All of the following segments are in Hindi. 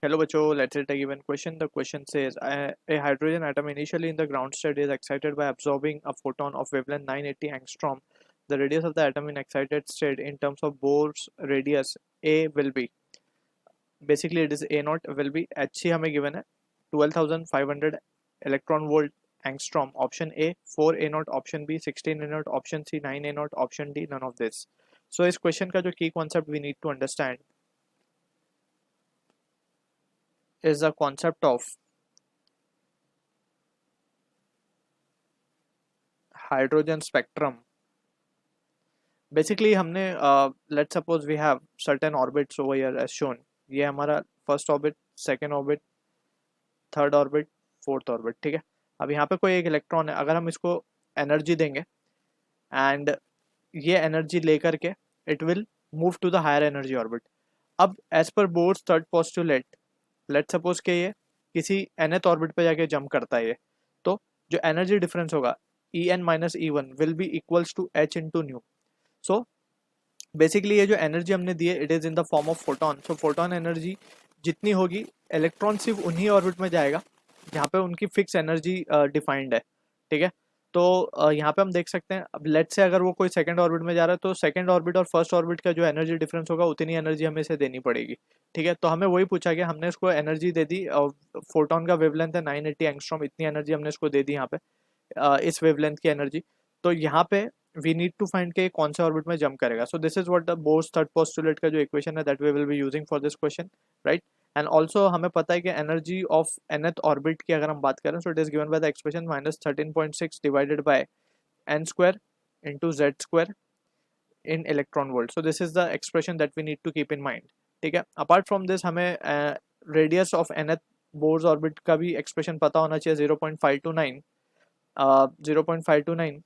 Hello, Bacho. Let's take a given question. The question says a hydrogen atom initially in the ground state is excited by absorbing a photon of wavelength 980 angstrom. The radius of the atom in excited state in terms of Bohr's radius A will be. Basically, it is A naught will be H हमें given है 12,500 electron volt angstrom. Option A 4 A naught, option B 16 A naught, option C 9 A naught, option D none of this. So इस question का जो key concept we need to understand is the concept of hydrogen spectrum. Basically हमने let's suppose we have certain orbits over here as shown. ये हमारा first orbit, second orbit, third orbit, fourth orbit. ठीक है. अब यहाँ पे कोई एक इलेक्ट्रॉन है, अगर हम इसको एनर्जी देंगे एंड ये एनर्जी लेकर के it will move to the higher energy orbit. अब as per Bohr's third postulate, let's suppose के ये किसी nth ऑर्बिट पे जाके जंप करता है ये, तो जो एनर्जी डिफरेंस होगा En minus E1 will be equals to H into nu. So basically ये जो एनर्जी हमने दी है it is in the form of photon. So photon energy जितनी होगी, इलेक्ट्रॉन सिर्फ उन्हीं ऑर्बिट में जाएगा जहाँ पे उनकी फिक्स एनर्जी डिफाइंड है. ठीक है. तो यहाँ पे हम देख सकते हैं, अब लेट्स से अगर वो कोई सेकंड ऑर्बिट में जा रहा है तो सेकंड ऑर्बिट और फर्स्ट ऑर्बिट का जो एनर्जी डिफरेंस होगा उतनी एनर्जी हमें इसे देनी पड़ेगी. ठीक है. तो हमें वही पूछा गया, हमने इसको एनर्जी दे दी. फोटोन का वेवलेंथ है 980 एंगस्ट्रॉम, इतनी एनर्जी हमने इसको दे दी यहाँ पे, इस वेवलेंथ की एनर्जी. तो यहाँ पे वी नीड टू फाइंड के कौन से ऑर्बिट में जंप करेगा. So this is what the Bohr's third postulate का जो इक्वेशन है that we will be using for this question, right. And also हमें पता है कि एनर्जी ऑफ nth ऑर्बिट की अगर हम बात करें, so it is given by the expression -13.6 divided by n square into z square in electron volt. So this is the expression that we need to keep in mind. ठीक है. अपार्ट फ्रॉम दिस हमें radius of nth Bohr's orbit का भी एक्सप्रेशन पता होना चाहिए. 0.529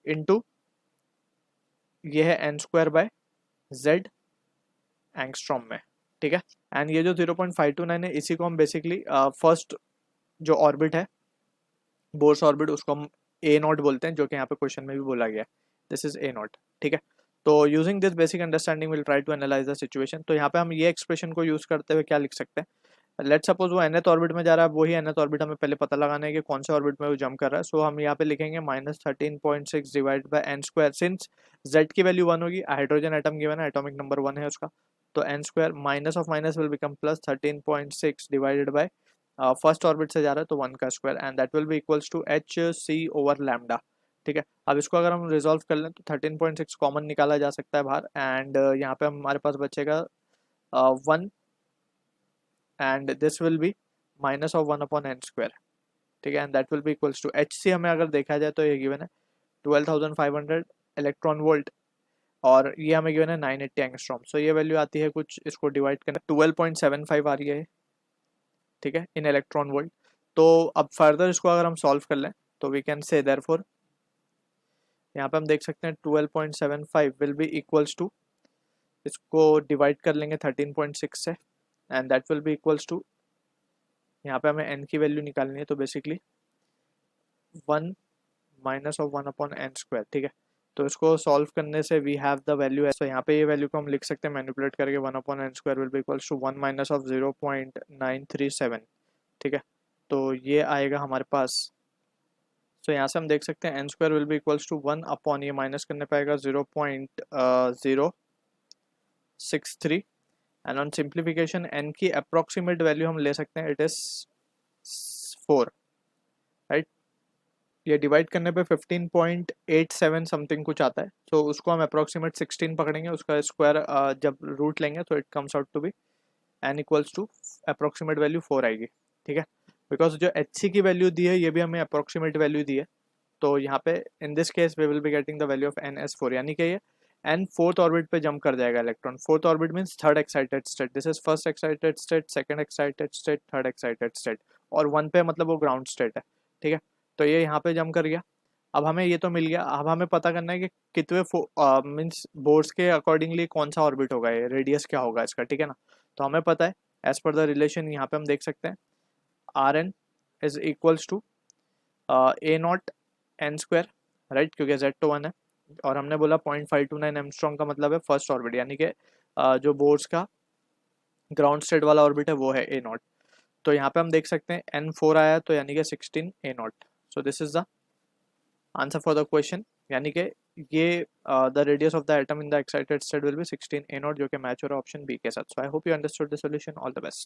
इंटू ये है n square by z angstrom में. ठीक है. एंड ये जो 0.529 है इसी को हम बेसिकली फर्स्ट जो ऑर्बिट है बोर्स ऑर्बिट उसको हम ए नॉट बोलते हैं, जो कि यहाँ पे क्वेश्चन में भी बोला गया है. This is a nought. ठीक है. तो using this basic understanding will try to analyse the situation. तो यहाँ पे हम ये एक्सप्रेशन को यूज करते हुए क्या लिख सकते हैं. लेट सपोज वो nth ऑर्बिट में जा रहा है, वही nth ऑर्बिट हमें पहले पता लगाना है कि कौन से ऑर्बिट में वो जंप कर रहा है. सो हम यहाँ पे लिखेंगे -13.6 divide by n square. Since z की वैल्यू 1 होगी, हाइड्रोजन एटम गिवन है, एटॉमिक नंबर 1 है उसका, तो n square minus of minus will become plus 13.6 divided by first orbit से जा रहा है तो 1 का square, and that will be equals to h c over lambda. ठीक है. अब इसको अगर हम रिजॉल्व कर लें तो 13.6 कॉमन निकाला जा सकता है बाहर, एंड यहाँ पे हमारे पास बचेगा 1 and this will be minus of 1 upon n square. ठीक है. And that will be equals to h c. हमें अगर देखा जाए तो ये गिवन है 12,500 इलेक्ट्रॉन वोल्ट और ये हमें गिवन है 980 एंगस्ट्रॉम. सो ये वैल्यू आती है कुछ, इसको डिवाइड करना 12.75 आ रही है. ठीक है, इन इलेक्ट्रॉन वोल्ट. तो अब फर्दर इसको अगर हम सॉल्व कर लें तो वी कैन से देयरफॉर यहाँ पे हम देख सकते हैं 12.75 विल बी इक्वल्स टू, इसको डिवाइड कर लेंगे 13.6 से and that will be equals to, यहाँ पे हमें n की वैल्यू निकालनी है तो basically 1 minus of 1 upon n square. ठीक है. तो इसको सॉल्व करने से वी हैव द वैल्यू है. सो यहाँ पे ये वैल्यू को हम लिख सकते हैं मैनिपुलेट करके 1 upon n square will be equals to 1 minus of 0.937. ठीक है. तो ये आएगा हमारे पास. तो यहाँ से हम देख सकते हैं n square will be equals to 1 upon, ये माइनस करने पाएगा 0.063, एंड ऑन सिंप्लीफिकेशन n की अप्रोक्सीमेट वैल्यू हम ले सकते हैं, इट इज 4, राइट. ये डिवाइड करने पे 15.87 समथिंग कुछ आता है. तो उसको हम अप्रोक्सीमेट 16 पकड़ेंगे, उसका स्क्वायर जब रूट लेंगे तो it comes out to be n equals to approximate value 4 आएगी. ठीक है. बिकॉज जो एच सी की वैल्यू दी है ये भी हमें अप्रोक्सीमेट वैल्यू दी है, तो यहाँ पे in this case we will be getting the value of n as 4, यानी कि ये n फोर्थ ऑर्बिट पे जंप कर जाएगा इलेक्ट्रॉन. Fourth orbit means third excited state. This is first excited state, second excited state, third excited state, और 1 पे मतलब वो ग्राउंड स्टेट है. ठीक है. तो ये यहाँ पे जंप कर गया. अब हमें ये तो मिल गया, अब हमें पता करना है कि कितने मीन्स बोर्ड्स के अकॉर्डिंगली कौन सा ऑर्बिट होगा, ये रेडियस क्या होगा इसका. ठीक है ना. तो हमें पता है एज पर द रिलेशन, यहाँ पे हम देख सकते हैं r n is equals to a nought n square, right, क्योंकि z तो 1 है और हमने बोला 0.529 एमस्ट्रॉन्ग का मतलब है फर्स्ट ऑर्बिट, यानी कि जो बोर्ड्स का ग्राउंड स्टेट वाला ऑर्बिट है वो है ए नॉट। तो यहाँ पे हम देख सकते हैं N4 आया तो यानी कि 16 a nought. So this is the answer for the question, यानी कि ये the radius of the atom in the excited state will be 16 a nought, जो कि मैच हो रहा है ऑप्शन बी के साथ। So I hope you understood the solution. All the best.